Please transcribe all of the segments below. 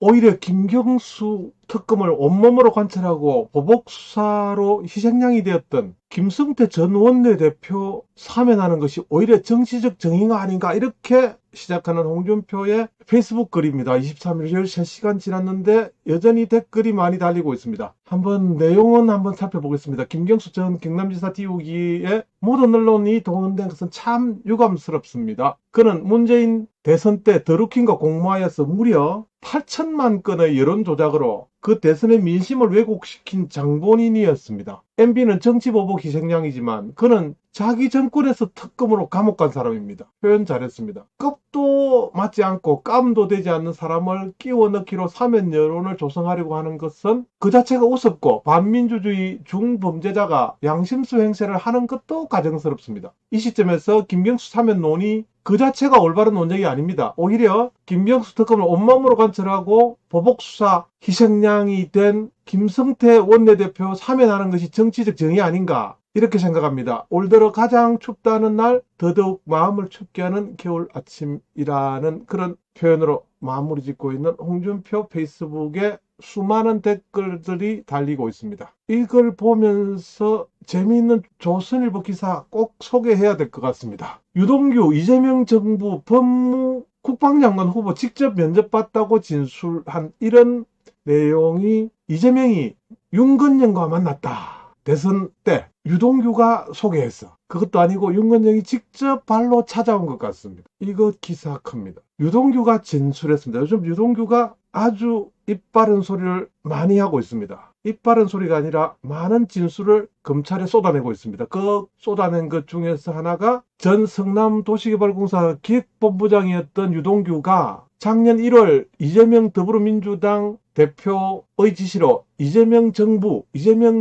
오히려 김경수 특검을 온몸으로 관찰하고 보복수사로 희생양이 되었던 김성태 전 원내대표 사면하는 것이 오히려 정치적 정의가 아닌가, 이렇게 시작하는 홍준표의 페이스북 글입니다. 23일 13시간 지났는데 여전히 댓글이 많이 달리고 있습니다. 한번 내용은 한번 살펴보겠습니다. 김경수 전 경남지사 띄우기에 모든 언론이 동원된 것은 참 유감스럽습니다. 그는 문재인 대선 때 드루킹과 공모하여서 무려 8천만 건의 여론 조작으로 그 대선의 민심을 왜곡시킨 장본인이었습니다. MB는 정치보복 희생양이지만 그는 자기 정권에서 특검으로 감옥 간 사람입니다. 표현 잘했습니다. 급도 맞지 않고 깜도 되지 않는 사람을 끼워 넣기로 사면 여론을 조성하려고 하는 것은 그 자체가 우습고 반민주주의 중범죄자가 양심수 행세를 하는 것도 가정스럽습니다. 이 시점에서 김경수 사면 논의 그 자체가 올바른 논쟁이 아닙니다. 오히려 김경수 특검을 온몸으로 관철하고 보복수사 희생양이 된 김성태 원내대표 사면하는 것이 정치적 정의 아닌가, 이렇게 생각합니다. 올 들어 가장 춥다는 날 더더욱 마음을 춥게 하는 겨울 아침이라는 그런 표현으로 마무리 짓고 있는 홍준표 페이스북에 수많은 댓글들이 달리고 있습니다. 이걸 보면서 재미있는 조선일보 기사 꼭 소개해야 될 것 같습니다. 유동규 이재명 정부 법무 국방장관 후보 직접 면접봤다고 진술한 이런 내용이, 이재명이 윤건영과 만났다, 대선 때 유동규가 소개했어. 그것도 아니고 윤건영이 직접 발로 찾아온 것 같습니다. 이거 기사 큽니다. 유동규가 진술했습니다. 요즘 유동규가 아주 입 바른 소리를 많이 하고 있습니다. 입 바른 소리가 아니라 많은 진술을 검찰에 쏟아내고 있습니다. 그 쏟아낸 것 중에서 하나가 전 성남도시개발공사 기획본부장이었던 유동규가 작년 1월 이재명 더불어민주당 대표의 지시로 이재명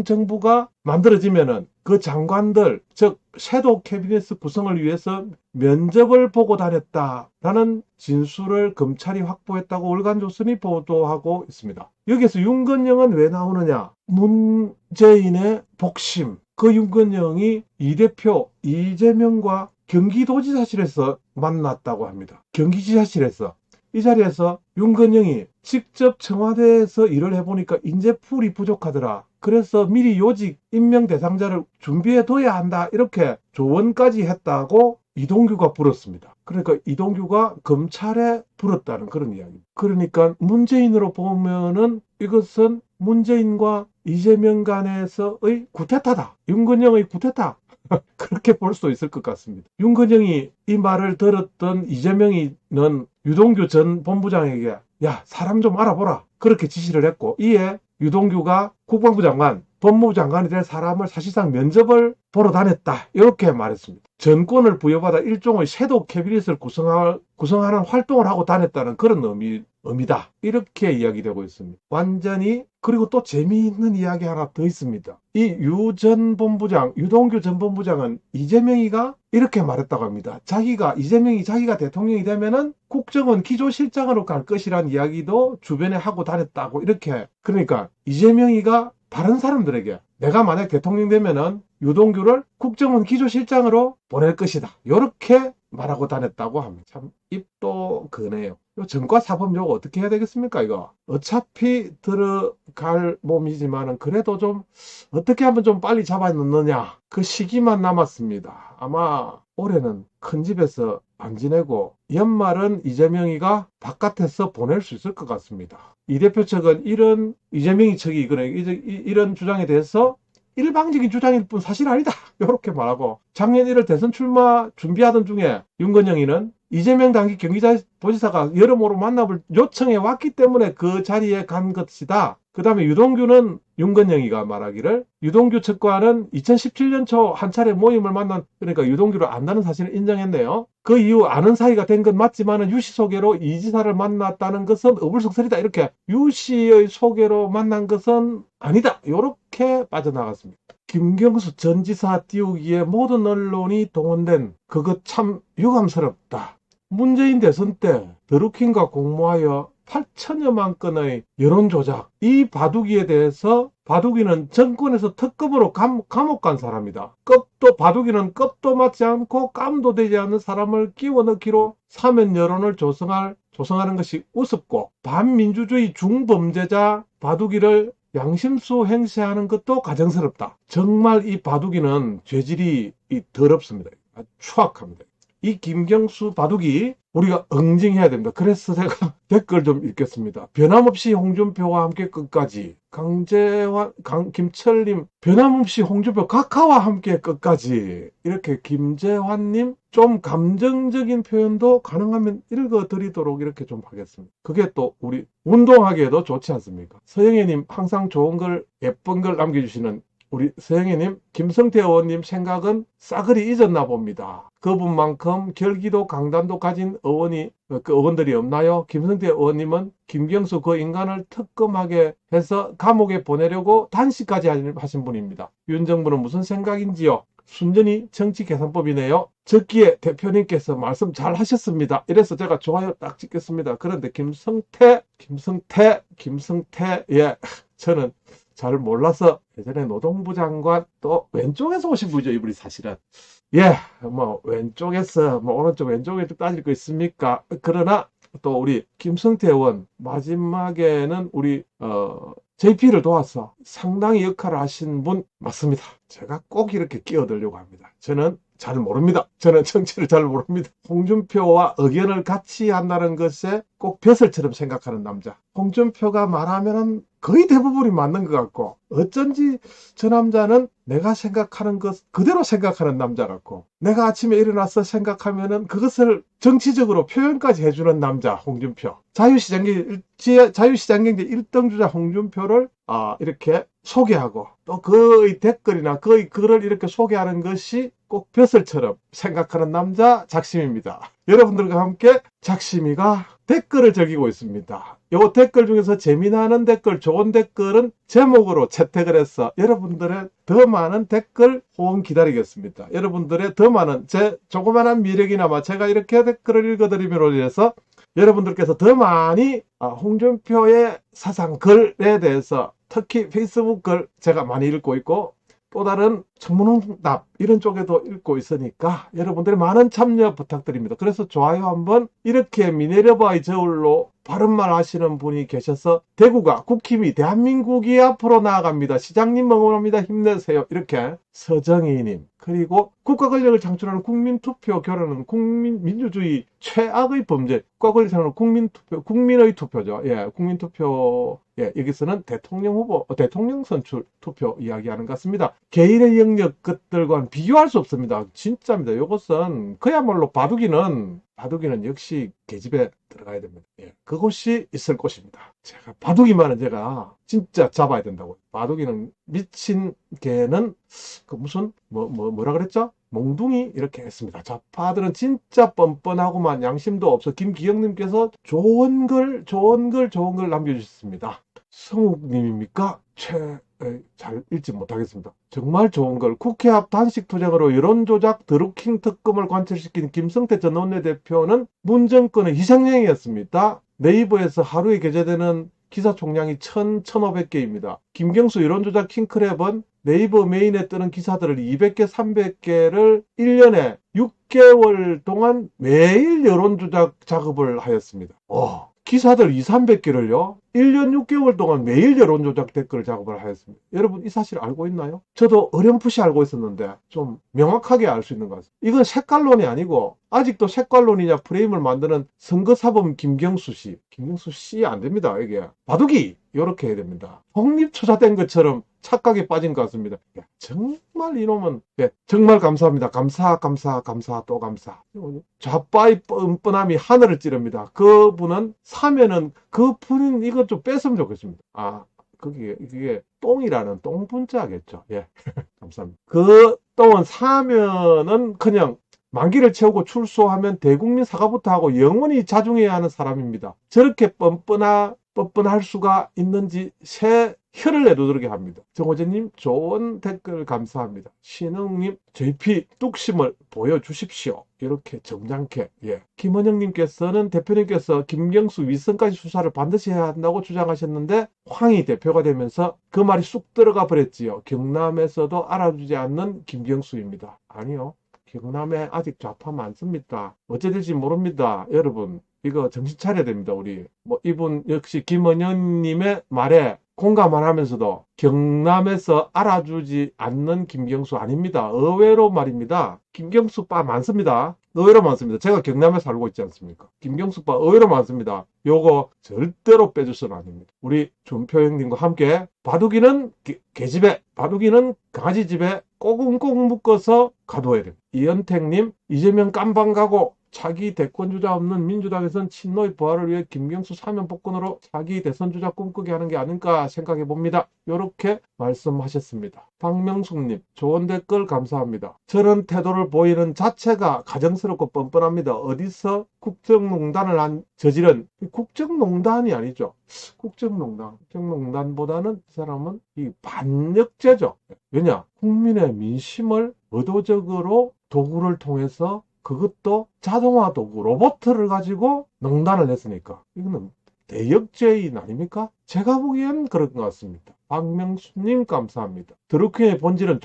정부가 만들어지면은 그 장관들, 즉 섀도우 캐비넷 구성을 위해서 면접을 보고 다녔다라는 진술을 검찰이 확보했다고 월간조선이 보도하고 있습니다. 여기서 윤건영은 왜 나오느냐? 문재인의 복심. 그 윤건영이 이 대표 이재명과 경기도지사실에서 만났다고 합니다. 경기지사실에서. 이 자리에서 윤건영이 직접 청와대에서 일을 해보니까 인재풀이 부족하더라. 그래서 미리 요직 임명 대상자를 준비해둬야 한다, 이렇게 조언까지 했다고 이동규가 불었습니다. 그러니까 이동규가 검찰에 불었다는 그런 이야기입니다. 그러니까 문재인으로 보면은 이것은 문재인과 이재명 간에서의 구태타다. 윤건영의 구태타. 그렇게 볼 수 있을 것 같습니다. 윤건영이 이 말을 들었던 이재명이는 유동규 전 본부장에게 야, 사람 좀 알아보라, 그렇게 지시를 했고, 이에 유동규가 국방부 장관, 법무부 장관이 될 사람을 사실상 면접을 보러 다녔다, 이렇게 말했습니다. 전권을 부여받아 일종의 섀도우 캐비닛을 구성하는 활동을 하고 다녔다는 그런 의미다, 이렇게 이야기되고 있습니다. 완전히. 그리고 또 재미있는 이야기 하나 더 있습니다. 이 유동규 전 본부장은 이재명이가 이렇게 말했다고 합니다. 이재명이 자기가 대통령이 되면은 국정원 기조실장으로 갈 것이란 이야기도 주변에 하고 다녔다고, 이렇게. 그러니까 이재명이가 다른 사람들에게 내가 만약 대통령 되면은 유동규를 국정원 기조실장으로 보낼 것이다, 이렇게 말하고 다녔다고 합니다. 참 입도 그네요. 전과사범 요거 어떻게 해야 되겠습니까? 이거 어차피 들어갈 몸이지만은 그래도 좀 어떻게 하면 좀 빨리 잡아놓느냐, 그 시기만 남았습니다. 아마 올해는 큰 집에서 안 지내고 연말은 이재명이가 바깥에서 보낼 수 있을 것 같습니다. 이 대표 측은 이런 이재명이 측이 이런 주장에 대해서 일방적인 주장일 뿐 사실 아니다, 이렇게 말하고, 작년 1월 대선 출마 준비하던 중에 윤건영이는 이재명 당시 경기도지사가 여러모로 만남을 요청해 왔기 때문에 그 자리에 간 것이다. 그 다음에 유동규는 윤건영이가 말하기를 유동규 측과는 2017년 초 한 차례 모임을 만난, 그러니까 유동규를 안다는 사실을 인정했네요. 그 이후 아는 사이가 된 건 맞지만 유씨 소개로 이 지사를 만났다는 것은 어불성설이다, 이렇게 유씨의 소개로 만난 것은 아니다, 이렇게 빠져나갔습니다. 김경수 전 지사 띄우기에 모든 언론이 동원된 그것 참 유감스럽다. 문재인 대선 때 드루킹과 공모하여 8천여만 건의 여론조작, 이 바둑이에 대해서 바둑이는 정권에서 특급으로 감옥 간 사람이다. 바둑이는 급도 맞지 않고 깜도 되지 않는 사람을 끼워 넣기로 사면 여론을 조성하는 것이 우습고, 반민주주의 중범죄자 바둑이를 양심수 행세하는 것도 가정스럽다. 정말 이 바둑이는 죄질이 더럽습니다. 추악합니다. 이 김경수 바둑이 우리가 응징해야 됩니다. 그래서 제가 댓글 좀 읽겠습니다. 변함없이 홍준표와 함께 끝까지. 강재환, 김철님, 변함없이 홍준표 각하와 함께 끝까지. 이렇게 김재환님, 좀 감정적인 표현도 가능하면 읽어드리도록 이렇게 좀 하겠습니다. 그게 또 우리 운동하기에도 좋지 않습니까? 서영애님, 항상 좋은 글, 예쁜 글 남겨주시는 우리 서영애님, 김성태 의원님 생각은 싸그리 잊었나 봅니다. 그분만큼 결기도 강단도 가진 의원들이 없나요? 김성태 의원님은 김경수 그 인간을 특검하게 해서 감옥에 보내려고 단식까지 하신 분입니다. 윤 정부는 무슨 생각인지요? 순전히 정치 계산법이네요. 적기에 대표님께서 말씀 잘 하셨습니다. 이래서 제가 좋아요 딱 찍겠습니다. 그런데 김성태, 예, 저는 잘 몰라서 예전에 노동부 장관 또 왼쪽에서 오신 분이죠, 이분이 사실은. 예, 뭐 왼쪽에서 뭐 오른쪽 왼쪽에 따질 거 있습니까? 그러나 또 우리 김성태 의원 마지막에는 우리 JP를 도와서 상당히 역할을 하신 분 맞습니다. 제가 꼭 이렇게 끼어들려고 합니다. 저는 잘 모릅니다. 저는 정치를 잘 모릅니다. 홍준표와 의견을 같이 한다는 것에 꼭 벼슬처럼 생각하는 남자. 홍준표가 말하면은 거의 대부분이 맞는 것 같고, 어쩐지 저 남자는 내가 생각하는 것 그대로 생각하는 남자 같고, 내가 아침에 일어나서 생각하면은 그것을 정치적으로 표현까지 해주는 남자, 홍준표. 자유시장경제 1등 주자 홍준표를 이렇게 소개하고, 또 그의 댓글이나 그의 글을 이렇게 소개하는 것이 꼭 벼슬처럼 생각하는 남자 작심입니다. 여러분들과 함께 작심이가 댓글을 적이고 있습니다. 요 댓글 중에서 재미나는 댓글, 좋은 댓글은 제목으로 채택을 해서 여러분들의 더 많은 댓글 호응 기다리겠습니다. 여러분들의 더 많은 제 조그만한 미력이나마 제가 이렇게 댓글을 읽어드리므로 인해서 여러분들께서 더 많이 홍준표의 사상 글에 대해서, 특히 페이스북 글 제가 많이 읽고 있고, 또 다른 청문응답 이런 쪽에도 읽고 있으니까 여러분들의 많은 참여 부탁드립니다. 그래서 좋아요 한번, 이렇게 미네르바의 저울로 바른말 하시는 분이 계셔서 대구가, 국힘이, 대한민국이 앞으로 나아갑니다. 시장님 응원합니다. 힘내세요. 이렇게 서정희님, 그리고 국가 권력을 창출하는 국민투표 교란은 민주주의 최악의 범죄. 국가 권력을 창출하는 국민투표, 국민의 투표죠. 예, 국민투표. 예, 여기서는 대통령 후보, 대통령 선출 투표 이야기하는 것 같습니다. 개인의 영역 것들과는 비교할 수 없습니다. 진짜입니다. 이것은 그야말로 바둑이는 역시 계집에 들어가야 됩니다. 예, 그곳이 있을 곳입니다. 제가 바둑이만은 제가 진짜 잡아야 된다고. 바둑이는 미친 개는 그 무슨 뭐라 그랬죠? 몽둥이 이렇게 했습니다. 좌파들은 진짜 뻔뻔하고만 양심도 없어. 김기영님께서 좋은 글 남겨주셨습니다. 성욱님입니까? 잘 읽지 못하겠습니다. 정말 좋은 걸. 국회 앞 단식 투쟁으로 여론조작 드루킹 특검을 관철시킨 김성태 전 원내대표는 문정권의 희생양이었습니다. 네이버에서 하루에 게재되는 기사 총량이 1,500개입니다. 김경수 여론조작 킹크랩은 네이버 메인에 뜨는 기사들을 200개, 300개를 1년에 6개월 동안 매일 여론조작 작업을 하였습니다. 기사들 200~300개를요 1년 6개월 동안 매일 여론조작 댓글 작업을 하였습니다. 여러분 이 사실 알고 있나요? 저도 어렴풋이 알고 있었는데 좀 명확하게 알 수 있는 것 같습니다. 이건 색깔론이 아니고, 아직도 색깔론이냐 프레임을 만드는 선거사범 김경수 씨 안 됩니다. 이게 바둑이 이렇게 해야 됩니다. 독립투사된 것처럼 착각에 빠진 것 같습니다. 야, 정말 이놈은 정말 감사합니다. 감사 또 감사. 좌파의 뻔뻔함이 하늘을 찌릅니다. 그분은 사면은 그분은 이것 좀 뺐으면 좋겠습니다. 그게 똥이라는 똥분자겠죠. 예. 감사합니다. 그 똥은 사면은 그냥 만기를 채우고 출소하면 대국민 사과부터 하고 영원히 자중해야 하는 사람입니다. 저렇게 뻔뻔할 수가 있는지 새 혀를 내두르게 합니다. 정호재님 좋은 댓글 감사합니다. 신흥님 JP 뚝심을 보여주십시오. 이렇게 점잖게. 예. 김원영님께서는 대표님께서 김경수 위선까지 수사를 반드시 해야 한다고 주장하셨는데 황희 대표가 되면서 그 말이 쑥 들어가 버렸지요. 경남에서도 알아주지 않는 김경수입니다. 아니요. 경남에 아직 좌파 많습니다. 어찌 될지 모릅니다. 여러분 이거 정신 차려야 됩니다. 우리 뭐 이분 역시 김원영님의 말에 공감을 하면서도 경남에서 알아주지 않는 김경수 아닙니다. 의외로 말입니다. 김경수 바 많습니다. 의외로 많습니다. 제가 경남에 살고 있지 않습니까? 김경수 바 의외로 많습니다. 요거 절대로 빼줘서는 아닙니다. 우리 준표 형님과 함께 바둑이는 개집에, 바둑이는 강아지 집에 꼬궁꼬궁 묶어서 가둬야 됩니다. 이현택님, 이재명 깜방 가고 차기 대권주자 없는 민주당에선 친노의 부활을 위해 김경수 사면 복권으로 차기 대선주자 꿈꾸게 하는 게 아닐까 생각해 봅니다. 이렇게 말씀하셨습니다. 박명숙님 좋은 댓글 감사합니다. 저런 태도를 보이는 자체가 가정스럽고 뻔뻔합니다. 어디서 국정농단을 저지른 국정농단이 아니죠. 국정농단보다는 이 사람은 이 반역죄죠. 왜냐? 국민의 민심을 의도적으로 도구를 통해서 그것도 자동화 도구, 로봇을 가지고 농단을 했으니까 이거는 대역죄인 아닙니까? 제가 보기엔 그런 것 같습니다. 박명수님 감사합니다. 드루킹의 본질은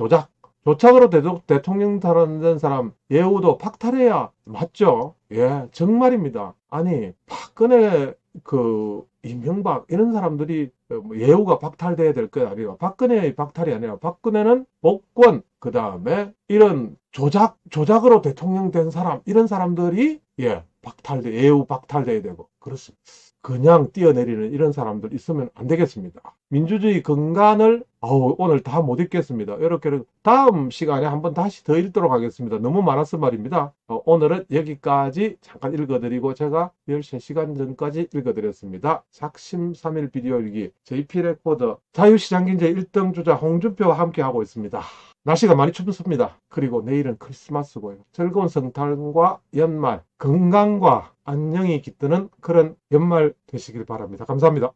조작으로 대통령 탄핵된 사람 예우도 박탈해야 맞죠? 예, 정말입니다. 아니 박근혜 이명박 이런 사람들이 예우가 박탈돼야 될 거 아니에요. 박근혜의 박탈이 아니라 박근혜는 복권 그 다음에 이런 조작으로 대통령 된 사람 이런 사람들이 예우 박탈돼야 되고 그렇습니다. 그냥 뛰어내리는 이런 사람들 있으면 안 되겠습니다. 민주주의 근간을 오늘 다 못 읽겠습니다. 이렇게 다음 시간에 한번 다시 더 읽도록 하겠습니다. 너무 많아서 말입니다. 오늘은 여기까지 잠깐 읽어드리고 제가 13시간 전까지 읽어드렸습니다. 작심삼일 비디오 일기 JP 레코더 자유시장 경제 1등 주자 홍준표와 함께하고 있습니다. 날씨가 많이 춥습니다. 그리고 내일은 크리스마스고요. 즐거운 성탄과 연말, 건강과 안녕이 깃드는 그런 연말 되시길 바랍니다. 감사합니다.